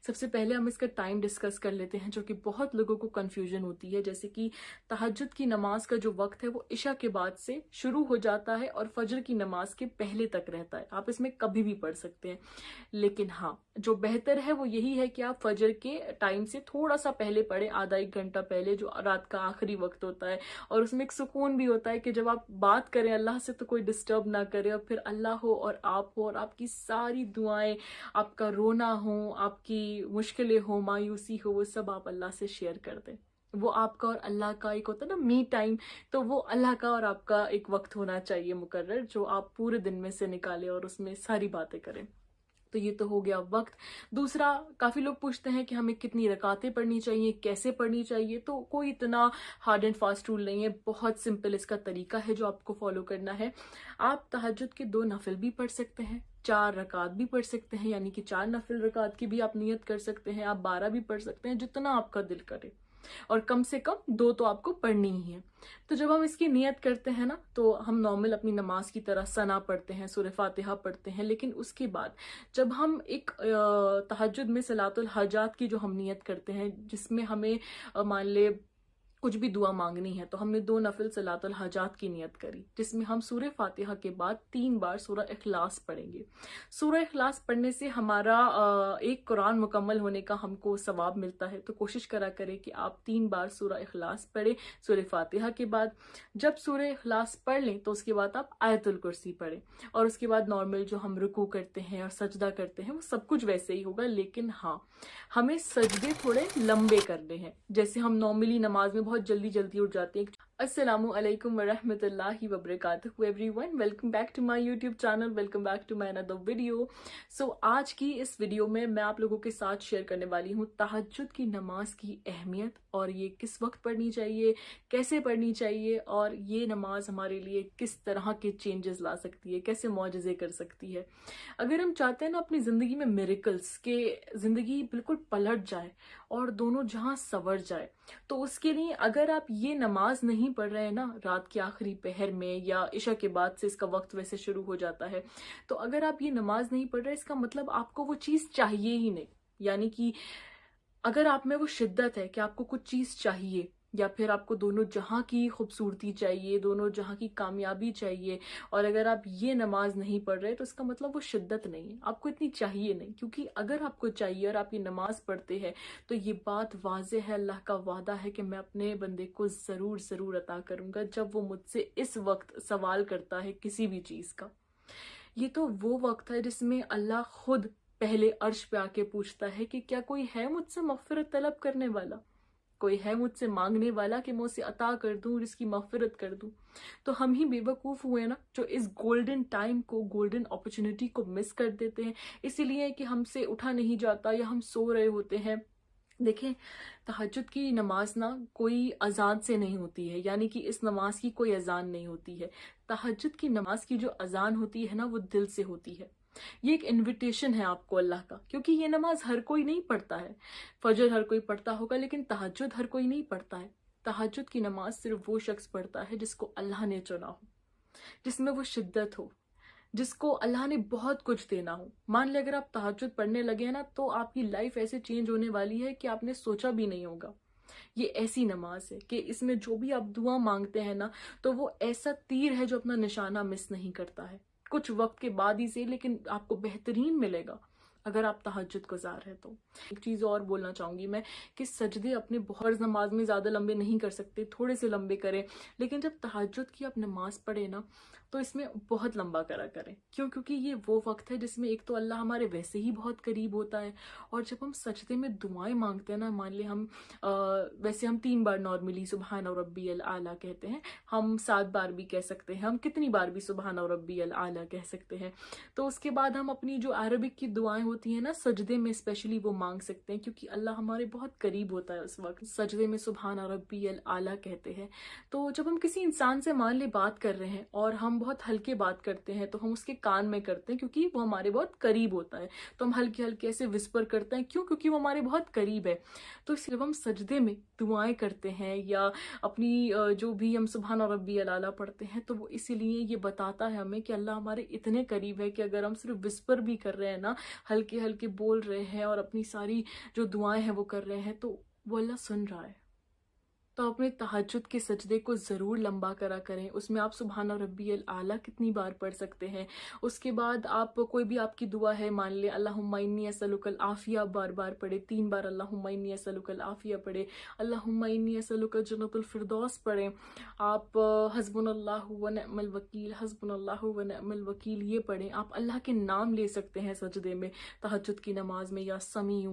سب سے پہلے ہم اس کا ٹائم ڈسکس کر لیتے ہیں جو کہ بہت لوگوں کو کنفیوژن ہوتی ہے، جیسے کہ تہجد کی نماز کا جو وقت ہے وہ عشاء کے بعد سے شروع ہو جاتا ہے اور فجر کی نماز کے پہلے تک رہتا ہے۔ آپ اس میں کبھی بھی پڑھ سکتے ہیں، لیکن ہاں جو بہتر ہے وہ یہی ہے کہ آپ فجر کے ٹائم سے تھوڑا سا پہلے پڑھیں، آدھا ایک گھنٹہ پہلے، جو رات کا آخری وقت ہوتا ہے، اور اس میں ایک سکون بھی ہوتا ہے کہ جب آپ بات کریں اللہ سے تو کوئی ڈسٹرب نہ کرے، اور پھر اللہ ہو اور آپ کی ساری دعائیں، آپ کا رونا ہو، آپ کی مشکلیں ہو، مایوسی ہو، وہ سب آپ اللہ سے شیئر کر دیں۔ وہ آپ کا اور اللہ کا ایک ہوتا ہے نا می ٹائم، تو وہ اللہ کا اور آپ کا ایک وقت ہونا چاہیے مقرر، جو آپ پورے دن میں سے نکالیں اور اس میں ساری باتیں کریں۔ تو یہ تو ہو گیا وقت۔ دوسرا، کافی لوگ پوچھتے ہیں کہ ہمیں کتنی رکعتیں پڑھنی چاہیے، کیسے پڑھنی چاہیے، تو کوئی اتنا ہارڈ اینڈ فاسٹ رول نہیں ہے، بہت سمپل اس کا طریقہ ہے جو آپ کو فالو کرنا ہے۔ آپ تہجد کے 2 نفل بھی پڑھ سکتے ہیں، 4 رکعت بھی پڑھ سکتے ہیں، یعنی کہ 4 نفل رکعت کی بھی آپ نیت کر سکتے ہیں، آپ 12 بھی پڑھ سکتے ہیں، جتنا آپ کا دل کرے، اور کم سے کم 2 تو آپ کو پڑھنی ہی ہے۔ تو جب ہم اس کی نیت کرتے ہیں نا، تو ہم نارمل اپنی نماز کی طرح ثنا پڑھتے ہیں، سورہ فاتحہ پڑھتے ہیں، لیکن اس کے بعد جب ہم ایک تہجد میں صلاۃ الحاجات کی جو ہم نیت کرتے ہیں، جس میں ہمیں مان لے کچھ بھی دعا مانگنی ہے، تو ہم نے 2 نفل صلاۃ الحاجات کی نیت کری، جس میں ہم سورہ فاتحہ کے بعد 3 بار سورہ اخلاص پڑھیں گے۔ سورہ اخلاص پڑھنے سے ہمارا ایک قرآن مکمل ہونے کا ہم کو ثواب ملتا ہے، تو کوشش کرا کریں کہ آپ 3 بار سورہ اخلاص پڑھیں سورہ فاتحہ کے بعد۔ جب سورہ اخلاص پڑھ لیں تو اس کے بعد آپ آیت الکرسی پڑھیں، اور اس کے بعد نارمل جو ہم رکوع کرتے ہیں اور سجدہ کرتے ہیں وہ سب کچھ ویسے ہی ہوگا، لیکن ہاں ہمیں سجدے تھوڑے لمبے کرنے ہیں، جیسے ہم نارملی نماز میں بہت جلدی جلدی اٹھ جاتے ہیں۔ السلام علیکم ورحمۃ اللہ وبرکاتہ everyone, welcome back to my YouTube channel, welcome back to my اندر ویڈیو۔ سو آج کی اس ویڈیو میں آپ لوگوں کے ساتھ شیئر کرنے والی ہوں تہجد کی نماز کی اہمیت، اور یہ کس وقت پڑھنی چاہیے، کیسے پڑھنی چاہیے، اور یہ نماز ہمارے لیے کس طرح کے چینجز لا سکتی ہے، کیسے معجزے کر سکتی ہے۔ اگر ہم چاہتے ہیں نا اپنی زندگی میں میریکلز، کہ زندگی بالکل پلٹ جائے اور دونوں جہاں سنور جائے، تو اس کے لیے اگر آپ یہ نماز نہیں پڑھ رہے ہیں نا رات کے آخری پہر میں، یا عشاء کے بعد سے اس کا وقت ویسے شروع ہو جاتا ہے، تو اگر آپ یہ نماز نہیں پڑھ رہے، اس کا مطلب آپ کو وہ چیز چاہیے ہی نہیں۔ یعنی کہ اگر آپ میں وہ شدت ہے کہ آپ کو کچھ چیز چاہیے، یا پھر آپ کو دونوں جہاں کی خوبصورتی چاہیے، دونوں جہاں کی کامیابی چاہیے، اور اگر آپ یہ نماز نہیں پڑھ رہے، تو اس کا مطلب وہ شدت نہیں ہے، آپ کو اتنی چاہیے نہیں۔ کیونکہ اگر آپ کو چاہیے اور آپ یہ نماز پڑھتے ہیں، تو یہ بات واضح ہے، اللہ کا وعدہ ہے کہ میں اپنے بندے کو ضرور ضرور عطا کروں گا جب وہ مجھ سے اس وقت سوال کرتا ہے کسی بھی چیز کا۔ یہ تو وہ وقت ہے جس میں اللہ خود پہلے عرش پہ آ کے پوچھتا ہے کہ کیا کوئی ہے مجھ سے مغفرت طلب کرنے والا، کوئی ہے مجھ سے مانگنے والا کہ میں اسے عطا کر دوں اور اس کی مغفرت کر دوں۔ تو ہم ہی بے وقوف ہوئے نا جو اس گولڈن ٹائم کو، گولڈن اپرچونٹی کو مس کر دیتے ہیں، اسی لیے کہ ہم سے اٹھا نہیں جاتا یا ہم سو رہے ہوتے ہیں۔ دیکھیں، تہجد کی نماز نا کوئی اذان سے نہیں ہوتی ہے، یعنی کہ اس نماز کی کوئی اذان نہیں ہوتی ہے۔ تہجد کی نماز کی جو اذان ہوتی ہے نا، وہ دل سے ہوتی ہے۔ یہ ایک انویٹیشن ہے آپ کو اللہ کا، کیونکہ یہ نماز ہر کوئی نہیں پڑھتا ہے۔ فجر ہر کوئی پڑھتا ہوگا، لیکن تہجد ہر کوئی نہیں پڑھتا ہے۔ تہجد کی نماز صرف وہ شخص پڑھتا ہے جس کو اللہ نے چنا ہو، جس میں وہ شدت ہو، جس کو اللہ نے بہت کچھ دینا ہو۔ مان لیں اگر آپ تہجد پڑھنے لگے ہیں نا، تو آپ کی لائف ایسے چینج ہونے والی ہے کہ آپ نے سوچا بھی نہیں ہوگا۔ یہ ایسی نماز ہے کہ اس میں جو بھی آپ دعا مانگتے ہیں نا، تو وہ ایسا تیر ہے جو اپنا نشانہ مس نہیں کرتا ہے، کچھ وقت کے بعد ہی سے، لیکن آپ کو بہترین ملے گا اگر آپ تہجد گزار ہیں تو۔ ایک چیز اور بولنا چاہوں گی میں کہ سجدے اپنے بہت نماز میں زیادہ لمبے نہیں کر سکتے، تھوڑے سے لمبے کریں، لیکن جب تہجد کی آپ نماز پڑھیں نا، تو اس میں بہت لمبا کرا کریں۔ کیونکہ یہ وہ وقت ہے جس میں ایک تو اللہ ہمارے ویسے ہی بہت قریب ہوتا ہے، اور جب ہم سجدے میں دعائیں مانگتے ہیں نا، مان لیں ہم ویسے ہم 3 بار نارملی سبحان ربی الاعلیٰ کہتے ہیں، ہم 7 بار بھی کہہ سکتے ہیں، ہم کتنی بار بھی سبحان ربی الاعلیٰ کہہ سکتے ہیں۔ تو اس کے بعد ہم اپنی جو عربک کی دعائیں ہوتی ہیں نا سجدے میں اسپیشلی، وہ مانگ سکتے ہیں، کیونکہ اللہ ہمارے بہت قریب ہوتا ہے اس وقت۔ سجدے میں سبحان ربی الاعلیٰ کہتے ہیں۔ تو جب ہم کسی انسان سے مان لے بات کر رہے ہیں اور ہم بہت ہلکے بات کرتے ہیں تو ہم اس کے کان میں کرتے ہیں کیونکہ وہ ہمارے بہت قریب ہوتا ہے، تو ہم ہلکے ہلکے ایسے وسپر کرتے ہیں، کیوں؟ کیونکہ وہ ہمارے بہت قریب ہے۔ تو اس لیے جب ہم سجدے میں دعائیں کرتے ہیں یا اپنی جو بھی ہم سبحان ربی الاعلیٰ پڑھتے ہیں، تو وہ اسی لیے یہ بتاتا ہے ہمیں کہ اللہ ہمارے اتنے قریب ہے کہ اگر ہم صرف وسپر بھی کر رہے ہیں نا، ہلکے ہلکے بول رہے ہیں اور اپنی ساری جو دعائیں ہیں وہ کر رہے ہیں، تو وہ اللہ سن رہا ہے۔ تو اپنے تہجد کے سجدے کو ضرور لمبا کرا کریں، اس میں آپ سبحان ربی الاعلیٰ کتنی بار پڑھ سکتے ہیں۔ اس کے بعد آپ کوئی بھی آپ کی دعا ہے، مان لیں اللہم انی اسألک العافیہ، بار بار پڑھے، 3 بار اللہم انی اسألک العافیہ پڑھے، اللہم انی اسألک جنت الفردوس پڑھیں، آپ حسبنا اللہ ونعم الوکیل، حسبنا اللہ ونعم الوکیل یہ پڑھیں۔ آپ اللہ کے نام لے سکتے ہیں سجدے میں، تہجد کی نماز میں، یا سمیع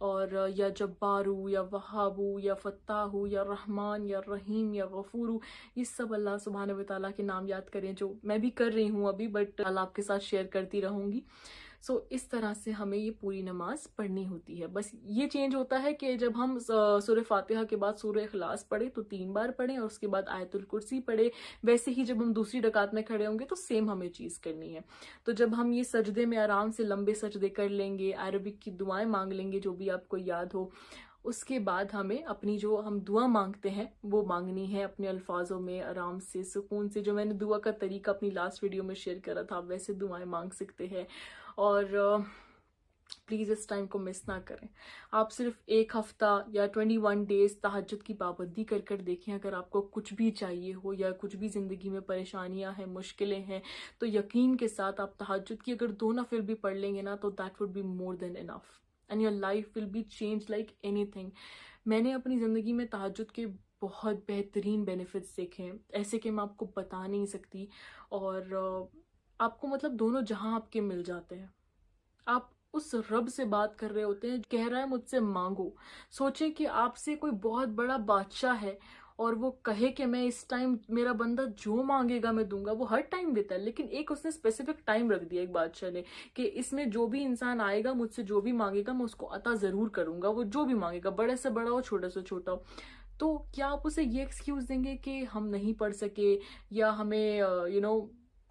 اور یا جبار یا وہاب یا فتاح یا رحمان یا رحیم یا غفور، یہ سب اللہ سبحانہ وتعالیٰ کے نام یاد کریں، جو میں بھی کر رہی ہوں ابھی، بٹ اللہ آپ کے ساتھ شیئر کرتی رہوں گی۔ سو اس طرح سے ہمیں یہ پوری نماز پڑھنی ہوتی ہے۔ بس یہ چینج ہوتا ہے کہ جب ہم سورہ فاتحہ کے بعد سورہ اخلاص پڑھیں تو 3 بار پڑھیں، اور اس کے بعد آیت الکرسی پڑھیں۔ ویسے ہی جب ہم دوسری رکعت میں کھڑے ہوں گے تو سیم ہمیں چیز کرنی ہے۔ تو جب ہم یہ سجدے میں آرام سے لمبے سجدے کر لیں گے، عربک کی دعائیں مانگ لیں گے جو بھی آپ کو یاد ہو، اس کے بعد ہمیں اپنی جو ہم دعا مانگتے ہیں وہ مانگنی ہے اپنے الفاظوں میں، آرام سے، سکون سے۔ جو میں نے دعا کا طریقہ اپنی لاسٹ ویڈیو میں شیئر کرا تھا، آپ ویسے دعائیں مانگ سکتے ہیں۔ اور پلیز اس ٹائم کو مس نہ کریں۔ آپ صرف 1 ہفتہ یا 21 ڈیز تہجد کی پابندی کر کر دیکھیں، اگر آپ کو کچھ بھی چاہیے ہو یا کچھ بھی زندگی میں پریشانیاں ہیں، مشکلیں ہیں، تو یقین کے ساتھ آپ تہجد کی اگر 2 نفل بھی پڑھ لیں گے نا، تو that would be more than enough and your life will be change like اینی تھنگ۔ میں نے اپنی زندگی میں تہجد کے بہت بہترین بینیفٹس دیکھے ہیں، ایسے کہ میں آپ کو بتا نہیں سکتی، اور آپ کو مطلب دونوں جہاں آپ کے مل جاتے ہیں۔ آپ اس رب سے بات کر رہے ہوتے ہیں، کہہ رہا ہے مجھ سے مانگو۔ سوچیں کہ آپ سے کوئی بہت بڑا بادشاہ ہے اور وہ کہے کہ میں اس ٹائم میرا بندہ جو مانگے گا میں دوں گا۔ وہ ہر ٹائم دیتا ہے، لیکن ایک اس نے اسپیسیفک ٹائم رکھ دیا ایک بادشاہ نے کہ اس میں جو بھی انسان آئے گا، مجھ سے جو بھی مانگے گا، میں اس کو عطا ضرور کروں گا، وہ جو بھی مانگے گا، بڑے سے بڑا ہو، چھوٹے سے چھوٹا ہو۔ تو کیا آپ اسے یہ ایکسکیوز دیں گے کہ ہم نہیں پڑھ سکے یا ہمیں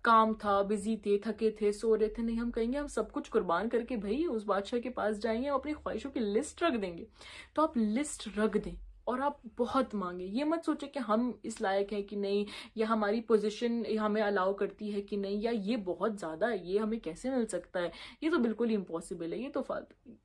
کام تھا، بزی تھے، تھکے تھے، سو رہے تھے؟ نہیں، ہم کہیں گے ہم سب کچھ قربان کر کے بھائی اس بادشاہ کے پاس جائیں گے اور اپنی خواہشوں کی لسٹ رکھ دیں گے۔ تو آپ لسٹ رکھ دیں اور آپ بہت مانگیں۔ یہ مت سوچیں کہ ہم اس لائق ہیں کہ نہیں، یا ہماری پوزیشن ہمیں الاؤ کرتی ہے کہ نہیں، یا یہ بہت زیادہ ہے، یہ ہمیں کیسے مل سکتا ہے، یہ تو بالکل ہی امپاسبل ہے۔ یہ تو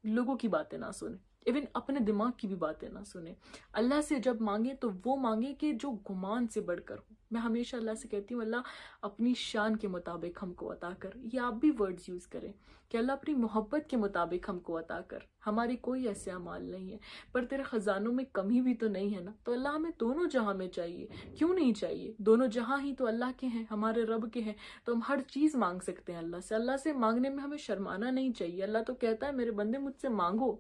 لوگوں کی باتیں نہ سنیں، ایون اپنے دماغ کی بھی باتیں نہ سنیں۔ اللہ سے جب مانگیں تو وہ مانگیں کہ جو گمان سے بڑھ کر ہو۔ میں ہمیشہ اللہ سے کہتی ہوں، اللہ اپنی شان کے مطابق ہم کو عطا کر۔ یہ آپ بھی ورڈز یوز کریں کہ اللہ اپنی محبت کے مطابق ہم کو عطا کر۔ ہماری کوئی ایسے اعمال نہیں ہے، پر تیرے خزانوں میں کمی بھی تو نہیں ہے نا۔ تو اللہ ہمیں دونوں جہاں میں چاہیے، کیوں نہیں چاہیے؟ دونوں جہاں ہی تو اللہ کے ہیں، ہمارے رب کے ہیں، تو ہم ہر چیز مانگ سکتے ہیں اللہ سے۔ اللہ سے مانگنے میں ہمیں شرمانا نہیں چاہیے۔ اللہ تو کہتا ہے میرے بندے مجھ سے مانگو،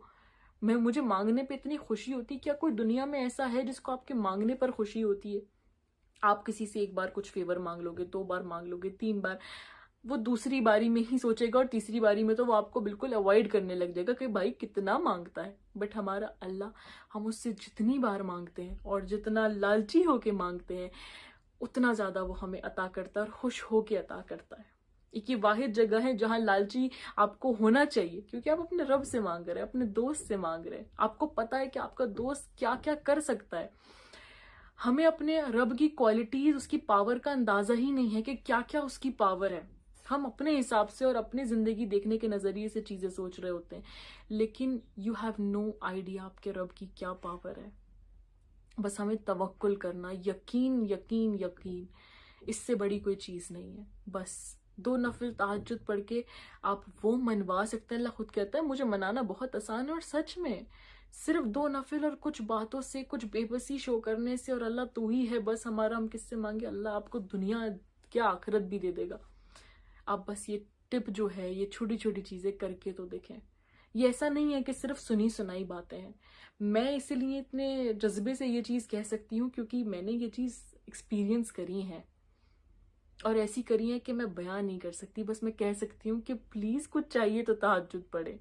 مجھے مانگنے پہ اتنی خوشی ہوتی۔ کیا کوئی دنیا میں ایسا ہے جس کو آپ کے مانگنے پر خوشی ہوتی ہے؟ آپ کسی سے 1 بار کچھ فیور مانگ لو گے، 2 بار مانگ لو گے، 3 بار، وہ دوسری باری میں ہی سوچے گا، اور تیسری باری میں تو وہ آپ کو بالکل اوائڈ کرنے لگ جائے گا کہ بھائی کتنا مانگتا ہے۔ بٹ ہمارا اللہ، ہم اس سے جتنی بار مانگتے ہیں اور جتنا لالچی ہو کے مانگتے ہیں، اتنا زیادہ وہ ہمیں عطا کرتا ہے اور خوش ہو کے عطا کرتا ہے۔ ایک یہ واحد جگہ ہے جہاں لالچی آپ کو ہونا چاہیے، کیونکہ آپ اپنے رب سے مانگ رہے ہیں، اپنے دوست سے مانگ رہے ہیں۔ آپ کو پتا ہے کہ آپ کا دوست کیا کیا کر سکتا ہے۔ ہمیں اپنے رب کی کوالٹیز، اس کی پاور کا اندازہ ہی نہیں ہے کہ کیا کیا اس کی پاور ہے۔ ہم اپنے حساب سے اور اپنے زندگی دیکھنے کے نظریے سے چیزیں سوچ رہے ہوتے ہیں، لیکن یو ہیو نو آئیڈیا آپ کے رب کی کیا پاور ہے۔ بس ہمیں توکل کرنا، یقین یقین یقین، اس سے بڑی کوئی چیز نہیں ہے۔ بس 2 نفل تہجد پڑھ کے آپ وہ منوا سکتے ہیں۔ اللہ خود کہتا ہے مجھے منانا بہت آسان ہے، اور سچ میں صرف 2 نفل اور کچھ باتوں سے، کچھ بے بسی شو کرنے سے، اور اللہ تو ہی ہے بس ہمارا، ہم کس سے مانگے، اللہ آپ کو دنیا کیا آخرت بھی دے دے گا۔ آپ بس یہ ٹپ جو ہے، یہ چھوٹی چھوٹی چیزیں کر کے تو دیکھیں۔ یہ ایسا نہیں ہے کہ صرف سنی سنائی باتیں ہیں۔ میں اسی لیے اتنے جذبے سے یہ چیز کہہ سکتی ہوں کیونکہ میں نے یہ چیز ایکسپیرینس کری ہے، اور ایسی کری ہے کہ میں بیان نہیں کر سکتی۔ بس میں کہہ سکتی ہوں کہ پلیز کچھ چاہیے تو تہجد پڑھیں،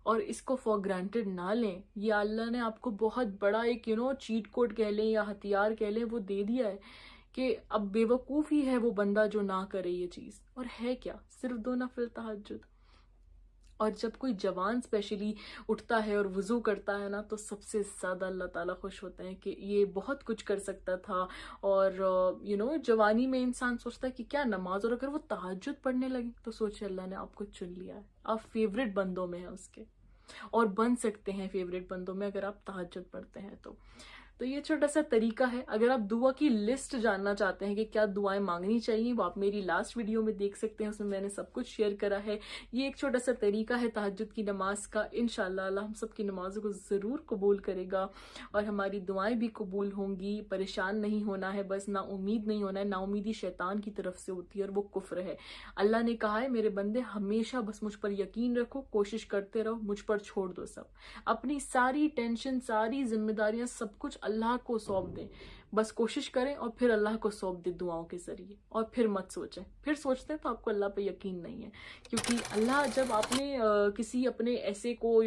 اور اس کو فار گرانٹیڈ نہ لیں۔ یا اللہ نے آپ کو بہت بڑا ایک چیٹ کوڈ کہہ لیں یا ہتھیار کہہ لیں، وہ دے دیا ہے کہ اب بیوقوف ہی ہے وہ بندہ جو نہ کرے یہ چیز. اور ہے کیا؟ صرف 2 نفل تہجد. اور جب کوئی جوان اسپیشلی اٹھتا ہے اور وضو کرتا ہے نا تو سب سے زیادہ اللہ تعالیٰ خوش ہوتے ہیں کہ یہ بہت کچھ کر سکتا تھا. اور جوانی میں انسان سوچتا ہے کہ کیا نماز، اور اگر وہ تہجد پڑھنے لگے تو سوچے اللہ نے آپ کو چن لیا ہے، آپ فیوریٹ بندوں میں ہیں اس کے، اور بن سکتے ہیں فیوریٹ بندوں میں اگر آپ تہجد پڑھتے ہیں تو یہ چھوٹا سا طریقہ ہے. اگر آپ دعا کی لسٹ جاننا چاہتے ہیں کہ کیا دعائیں مانگنی چاہیے، وہ آپ میری لاسٹ ویڈیو میں دیکھ سکتے ہیں، اس میں نے سب کچھ شیئر کرا ہے. یہ ایک چھوٹا سا طریقہ ہے تہجد کی نماز کا. انشاءاللہ اللہ ہم سب کی نمازوں کو ضرور قبول کرے گا اور ہماری دعائیں بھی قبول ہوں گی. پریشان نہیں ہونا ہے، بس نا امید نہیں ہونا ہے. نا امیدی شیطان کی طرف سے ہوتی ہے اور وہ کفر ہے. اللہ نے کہا ہے میرے بندے ہمیشہ بس مجھ پر یقین رکھو، کوشش کرتے رہو، مجھ پر چھوڑ دو سب، اپنی ساری ٹینشن، ساری ذمہ داریاں، سب کچھ اللہ کو سونپ دیں. بس کوشش کریں اور پھر اللہ کو سونپ دیں دعاؤں کے ذریعے، اور پھر مت سوچیں. پھر سوچتے ہیں تو آپ کو اللہ پہ یقین نہیں ہے. کیونکہ اللہ جب آپ نے کسی اپنے ایسے کو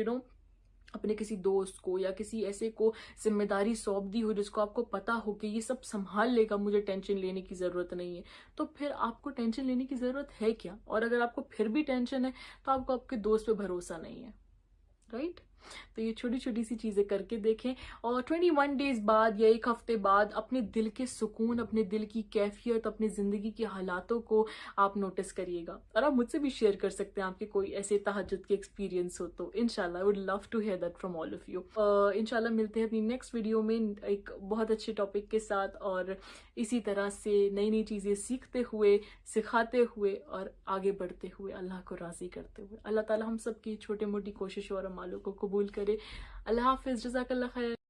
اپنے کسی دوست کو یا کسی ایسے کو ذمہ داری سونپ دی ہو جس کو آپ کو پتا ہو کہ یہ سب سنبھال لے گا، مجھے ٹینشن لینے کی ضرورت نہیں ہے، تو پھر آپ کو ٹینشن لینے کی ضرورت ہے کیا؟ اور اگر آپ کو پھر بھی ٹینشن ہے تو آپ کو آپ کے دوست پہ بھروسہ نہیں ہے. رائٹ؟ تو یہ چھوٹی چھوٹی سی چیزیں کر کے دیکھیں، اور 21 ڈیز بعد یا 1 ہفتے بعد اپنے دل کے سکون، اپنے دل کی کیفیت، اپنی زندگی کے حالاتوں کو آپ نوٹس کریے گا. اور آپ مجھ سے بھی شیئر کر سکتے ہیں آپ کے کوئی ایسے تہجد کے ایکسپیرینس ہو تو. انشاءاللہ I would love to hear that from all of you. انشاءاللہ ملتے ہیں اپنی نیکسٹ ویڈیو میں ایک بہت اچھے ٹاپک کے ساتھ، اور اسی طرح سے نئی نئی چیزیں سیکھتے ہوئے، سکھاتے ہوئے اور آگے بڑھتے ہوئے، اللہ کو راضی کرتے ہوئے. اللہ تعالیٰ ہم سب کی چھوٹے موٹی کوششوں اور اعمالوں کو قبول کرے. اللہ حافظ. جزاک اللہ خیر.